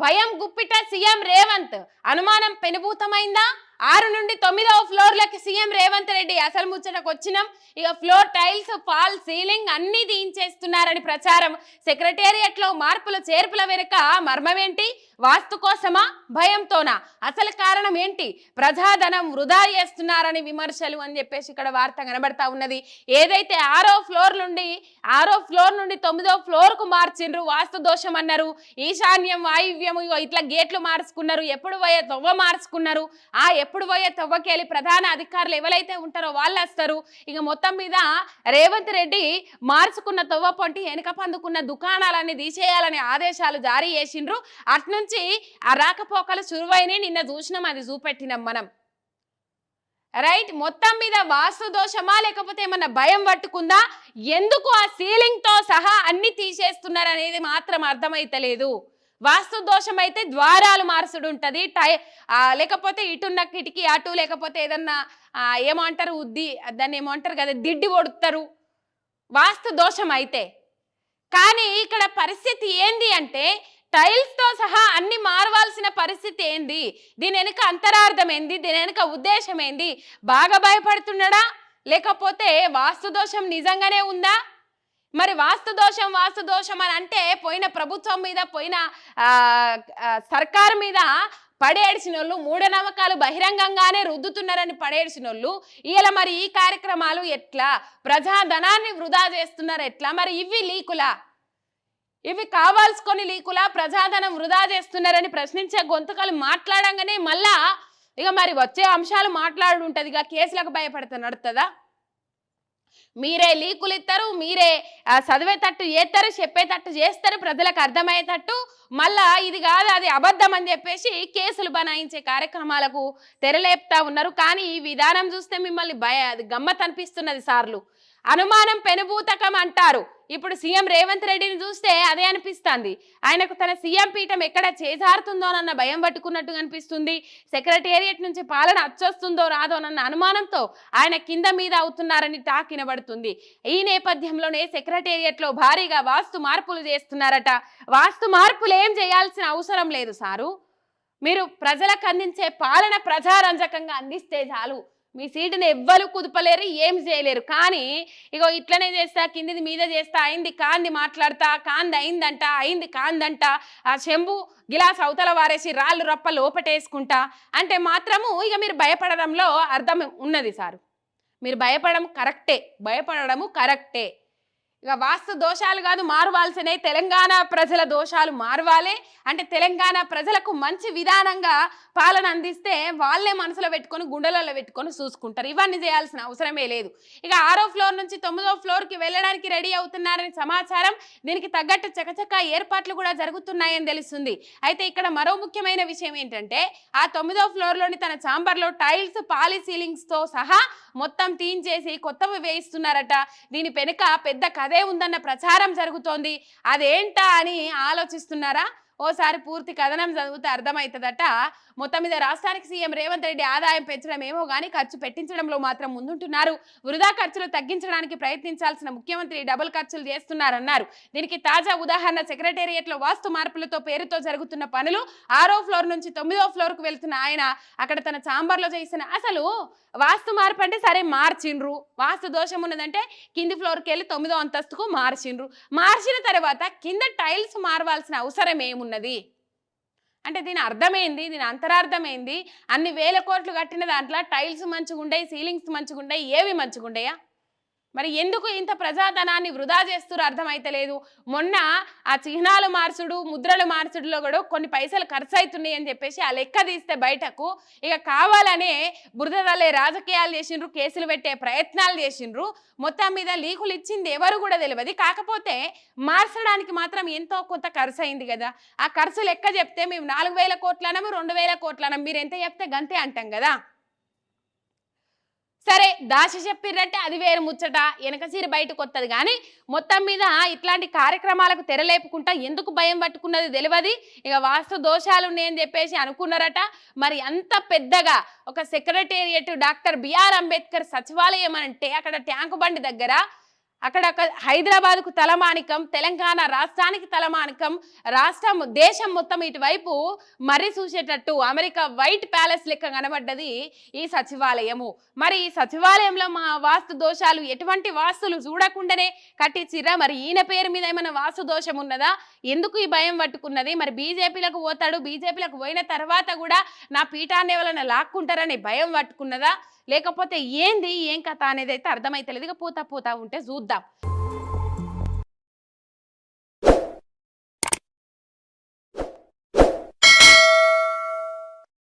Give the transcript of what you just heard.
భయం గుప్పిట సీఎం రేవంత్ అనుమానం పెనుభూతమైందా 6 నుండి 9వ ఫ్లోర్లకి సీఎం రేవంత్ రెడ్డి అసలు ముచ్చటకు వచ్చినాం ఇక ఫ్లోర్ టైల్స్ ఫాల్ సీలింగ్ అన్ని దించేస్తున్నారని ప్రచారం సెక్రటేరియట్ లో మార్పుల చేర్పుల వెనుక మర్మమేంటి వాస్తు కోసమా భయంతోనా అసలు కారణం ఏంటి ప్రజాధనం వృధా చేస్తున్నారని విమర్శలు అని చెప్పేసి ఇక్కడ వార్త కనబడతా ఉన్నది ఏదైతే 6వ ఫ్లోర్ నుండి 9వ ఫ్లోర్ కు మార్చిండ్రు వాస్తు దోషం అన్నారు ఈశాన్యం వాయువ్యం ఇట్లా గేట్లు మార్చుకున్నారు ఎప్పుడు పోయే తొవ్వ మార్చుకున్నారు ఎప్పుడు పోయే తవ్వకేలి ప్రధాన అధికారులు ఎవరైతే ఉంటారో వాళ్ళు వస్తారు ఇక మొత్తం మీద రేవంత్ రెడ్డి మార్చుకున్న తవ్వ పొంటి వెనుక పందుకున్న దుకాణాలన్నీ తీసేయాలని ఆదేశాలు జారీ చేసిండ్రు అట్నుంచి ఆ రాకపోకలు చురువైన నిన్న చూసినాం అది చూపెట్టినాం మనం రైట్ మొత్తం మీద వాస్తు దోషమా లేకపోతే ఏమన్నా భయం పట్టుకుందా ఎందుకు ఆ సీలింగ్ తో సహా అన్ని తీసేస్తున్నారు అనేది మాత్రం అర్థమైతలేదు వాస్తు దోషం అయితే ద్వారాలు మార్చుడు ఉంటుంది లేకపోతే ఇటున్న కిటికీ అటు లేకపోతే ఏదన్నా ఏమంటారు ఉద్ది దాన్ని ఏమంటారు కదా దిడ్డి కొడుతారు వాస్తు దోషం అయితే కానీ ఇక్కడ పరిస్థితి ఏంది అంటే టైల్స్ తో సహా అన్ని మారవాల్సిన పరిస్థితి ఏంది దీని వెనుక అంతరార్థం ఏంది దీని వెనుక ఉద్దేశం ఏంది బాగా భయపడుతున్నాడా లేకపోతే వాస్తు దోషం నిజంగానే ఉందా మరి వాస్తు దోషం అని అంటే పోయిన ప్రభుత్వం మీద పోయిన సర్కారు మీద పడేడ్చిన వాళ్ళు మూఢనమ్మకాలు బహిరంగంగానే రుద్దుతున్నారని పడేడ్చిన వాళ్ళు ఇలా మరి ఈ కార్యక్రమాలు ఎట్లా ప్రజాధనాన్ని వృధా చేస్తున్నారు ఎట్లా మరి ఇవి లీకులా ఇవి కావాల్సుకొని లీకులా ప్రజాధనం వృధా చేస్తున్నారని ప్రశ్నించే గొంతుకలు మాట్లాడంగానే మళ్ళా ఇక మరి వచ్చే అంశాలు మాట్లాడుంటది ఇక కేసులకు భయపడితే నడుతుందా మీరే లీకులు ఇస్తారు మీరే చదివేటట్టు చేస్తారు చెప్పేటట్టు చేస్తారు ప్రజలకు అర్థమయ్యేటట్టు మళ్ళా ఇది కాదు అది అబద్ధం అని చెప్పేసి కేసులు బనాయించే కార్యక్రమాలకు తెరలేపుతా ఉన్నారు కానీ ఈ విధానం చూస్తే మిమ్మల్ని గమ్మత్ అనిపిస్తున్నది సార్లు అనుమానం పెనుభూతకం అంటారు ఇప్పుడు సీఎం రేవంత్ రెడ్డిని చూస్తే అదే అనిపిస్తుంది ఆయనకు తన సీఎం పీఠం ఎక్కడ చేజారుతుందోనన్న భయం పట్టుకున్నట్టు అనిపిస్తుంది సెక్రటేరియట్ నుంచి పాలన అచ్చొస్తుందో రాదోనన్న అనుమానంతో ఆయన కింద మీద అవుతున్నారని టాక్ వినబడుతుంది ఈ నేపథ్యంలోనే సెక్రటేరియట్ లో భారీగా వాస్తు మార్పులు చేస్తున్నారట వాస్తు మార్పులు ఏం చేయాల్సిన అవసరం లేదు సారు మీరు ప్రజలకు అందించే పాలన ప్రజారంజకంగా అందిస్తే చాలు మీ సీటుని ఎవ్వరు కుదుపలేరు ఏం చేయలేరు కానీ ఇగో ఇట్లనే చేస్తా కిందిది మీద చేస్తా అయింది కాంది మాట్లాడతా కాంది అయిందంట అయింది కాందంట ఆ చెంబు గిలాస్ అవతల వారేసి రాళ్ళు రప్ప లోపటేసుకుంటా అంటే మాత్రము ఇక మీరు భయపడడంలో అర్థం ఉన్నది సారు మీరు భయపడము కరెక్టే ఇక వాస్తు దోషాలు కాదు మారవాల్సినే తెలంగాణ ప్రజల దోషాలు మారవాలి అంటే తెలంగాణ ప్రజలకు మంచి విధానంగా పాలన అందిస్తే వాళ్ళే మనసులో పెట్టుకొని గుండెలలో పెట్టుకొని చూసుకుంటారు ఇవన్నీ చేయాల్సిన అవసరమే లేదు ఇక 6వ ఫ్లోర్ నుంచి 9వ ఫ్లోర్కి వెళ్ళడానికి రెడీ అవుతున్నారని సమాచారం దీనికి తగ్గట్టు చకచకా ఏర్పాట్లు కూడా జరుగుతున్నాయని తెలుస్తుంది అయితే ఇక్కడ మరో ముఖ్యమైన విషయం ఏంటంటే ఆ 9వ ఫ్లోర్లోని తన ఛాంబర్లో టైల్స్ పాలీ సీలింగ్స్తో సహా మొత్తం తీయించేసి కొత్తవి వేయిస్తున్నారట దీని వెనుక పెద్ద కథే ఉందన్న ప్రచారం జరుగుతోంది అదేంటా అని ఆలోచిస్తున్నారా ఓసారి పూర్తి కథనం చదివితే అర్థమవుతుందట మొత్తం మీద రాష్ట్రానికి సీఎం రేవంత్ రెడ్డి ఆదాయం పెంచడం ఏమో కానీ ఖర్చు పెట్టించడంలో మాత్రం ముందుంటున్నారు వృధా ఖర్చులు తగ్గించడానికి ప్రయత్నించాల్సిన ముఖ్యమంత్రి డబుల్ ఖర్చులు చేస్తున్నారన్నారు దీనికి తాజా ఉదాహరణ సెక్రటేరియట్ లో వాస్తు మార్పులతో పేరుతో జరుగుతున్న పనులు 6వ ఫ్లోర్ నుంచి 9వ ఫ్లోర్ కు వెళ్తున్న ఆయన అక్కడ తన ఛాంబర్ లో చేసిన అసలు వాస్తు మార్పు అంటే సరే మార్చిండ్రు వాస్తు దోషం ఉన్నదంటే కింది ఫ్లోర్కి వెళ్ళి 9వ అంతస్తుకు మార్చిన తర్వాత కింద టైల్స్ మారవలసిన అవసరం ఏమున్నది అంటే దీని అర్థమైంది దీని అంతరార్థమైంది అన్ని వేల కోట్లు కట్టిన దాంట్లో టైల్స్ మంచిగా ఉండయి సీలింగ్స్ మంచిగా ఉండయి ఏవి మంచిగా ఉండయా మరి ఎందుకు ఇంత ప్రజాధనాన్ని వృధా చేస్తూ అర్థమైతలేదు మొన్న ఆ చిహ్నాలు మార్చుడు ముద్రలు మార్చుడులో కూడా కొన్ని పైసలు ఖర్చు అవుతున్నాయి అని చెప్పేసి ఆ లెక్క తీస్తే బయటకు ఇక కావాలనే బురదలే రాజకీయాలు చేసిండ్రు కేసులు పెట్టే ప్రయత్నాలు చేసిండ్రు మొత్తం మీద లీకులు ఇచ్చింది ఎవరు కూడా తెలియదు కాకపోతే మార్చడానికి మాత్రం ఎంతో కొంత ఖర్చు అయింది కదా ఆ ఖర్చు లెక్క చెప్తే మేము 4,000 కోట్లనము 2,000 కోట్లనం మీరు ఎంత చెప్తే గంతే అంటాం కదా సరే దాచి చెప్పిర్రంటే అది వేరు ముచ్చట వెనక సీరి బయటకు వస్తుంది కానీ మొత్తం మీద ఇట్లాంటి కార్యక్రమాలకు తెరలేపుకుంటా ఎందుకు భయం పట్టుకున్నది తెలియదు ఇక వాస్తు దోషాలు ఉన్నాయని చెప్పేసి అనుకున్నారట మరి అంత పెద్దగా ఒక సెక్రటేరియట్ డాక్టర్ బిఆర్ అంబేద్కర్ సచివాలయం అంటే అక్కడ ట్యాంకు బండి దగ్గర అక్కడ హైదరాబాద్కు తలమానికం, తెలంగాణ రాష్ట్రానికి తలమానికం, రాష్ట్రం దేశం మొత్తం ఇటువైపు మర్రి చూసేటట్టు అమెరికా వైట్ ప్యాలెస్ లెక్క కనబడ్డది ఈ సచివాలయము. మరి ఈ సచివాలయంలో మా వాస్తు దోషాలు ఎటువంటి వాస్తులు చూడకుండానే కట్టించిర్రా? మరి ఈయన పేరు మీద ఏమైనా వాస్తు దోషం ఉన్నదా? ఎందుకు ఈ భయం పట్టుకున్నది? మరి బీజేపీలకు పోతాడు, బీజేపీలకు పోయిన తర్వాత కూడా నా పీఠాన్ని ఎవరైనా లాక్కుంటారని భయం పట్టుకున్నదా? లేకపోతే ఏంది ఏం కథ అనేది అయితే అర్థమైతలేదు. ఇక పోతా ఉంటే చూద్దాం.